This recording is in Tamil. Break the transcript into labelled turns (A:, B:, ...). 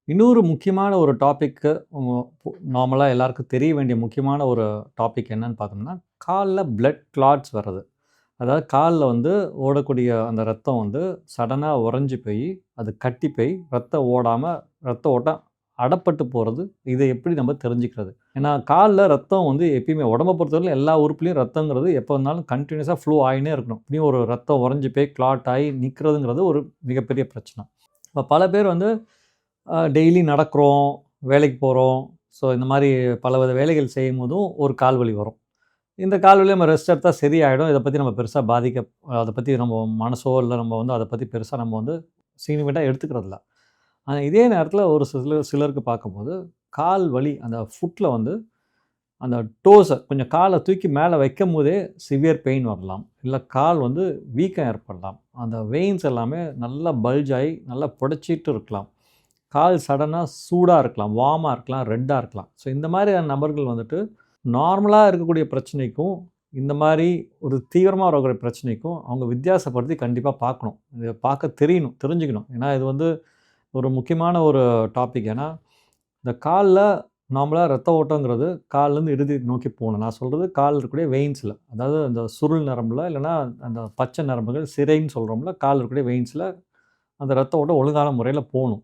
A: இன்னொரு முக்கியமான ஒரு டாபிக்கு நார்மலா எல்லாருக்கும் தெரிய வேண்டிய முக்கியமான ஒரு டாபிக் என்னன்னு பார்த்தோம்னா, கால்ல பிளட் கிளாட்ஸ் வர்றது. அதாவது கால்ல வந்து ஓடக்கூடிய அந்த ரத்தம் வந்து சடனா உறைஞ்சு போயி, அது கட்டி போய் ரத்தம் ஓடாம, ரத்த ஓட்டம் அடப்பட்டு போறது. இத எப்படி நம்ம தெரிஞ்சுக்கிறது? ஏன்னா கால்ல ரத்தம் வந்து எப்பயுமே உடம்ப பொறுத்தவரையிலும் எல்லா உறுப்புலயும் ரத்தங்கிறது எப்போ இருந்தாலும் கன்டினியூஸா ஃப்ளோ ஆயின்னே இருக்கணும். இப்படியும் ஒரு ரத்தம் உறைஞ்சு போய் கிளாட் ஆயி நிக்கிறதுங்கிறது ஒரு மிகப்பெரிய பிரச்சனை. இப்ப பல பேர் வந்து டெய்லி நடக்கிறோம், வேலைக்கு போறோம். ஸோ இந்த மாரி பலவித வேலைகள் செய்யும்போதும் ஒரு கால் வலி வரும். இந்த கால் வலி நம்ம ரெஸ்ட் எடுத்தா சரியாயிடும். இத பத்தி நம்ம பெருசா அத பத்தி நம்ம மனசோ, இல்ல நம்ம வந்து அத பத்தி பெருசா நம்ம வந்து சீரியஸா எடுத்துக்கிறதில்ல. ஆனா இதே நேரத்தில ஒரு சிலருக்கு பார்க்கும்போது, கால் வலி அந்த ஃபுட்ல வந்து அந்த கொஞ்சம் கால தூக்கி மேல வைக்கும்போதே சிவியர் பெயின் வரலாம். இல்ல கால் வந்து வீக்கம் ஏற்படலாம். அந்த வெயின்ஸ் எல்லாமே நல்லா பல்ஜ் ஆயி, நல்லா புடைச்சிட்டு இருக்கலாம். கால் சடனா சூடா இருக்கலாம், வார்மா இருக்கலாம், ரெட்டா இருக்கலாம். ஸோ இந்த மாதிரியான நபர்கள் வந்துட்டு, நார்மலா இருக்கக்கூடிய பிரச்சனைக்கும், இந்த மாரி ஒரு தீவிரமா வரக்கூடிய பிரச்சனைக்கும், அவங்க வித்தியாசப்படுத்தி கண்டிப்பா பார்க்கணும். இத பார்க்க தெரியணும், தெரிஞ்சுக்கணும். ஏன்னா இது வந்து ஒரு முக்கியமான ஒரு டாபிக். ஏன்னா, இந்த கால்ல நார்மலா ரத்த ஓட்டங்கிறது கால்லேருந்து இறுதி நோக்கி போணும். நான் சொல்றது கால்ல இருக்கக்கூடிய வெயின்ஸ்ல. அதாவது அந்த சுருள் நரம்புல, இல்லன்னா அந்த பச்சை நரம்புகள், சிரைன்னு சொல்றோம்ல, கால்ல இருக்கக்கூடிய வெயின்ஸ்ல அந்த ரத்த ஓட்டம் ஒழுங்கான முறையில போணும்.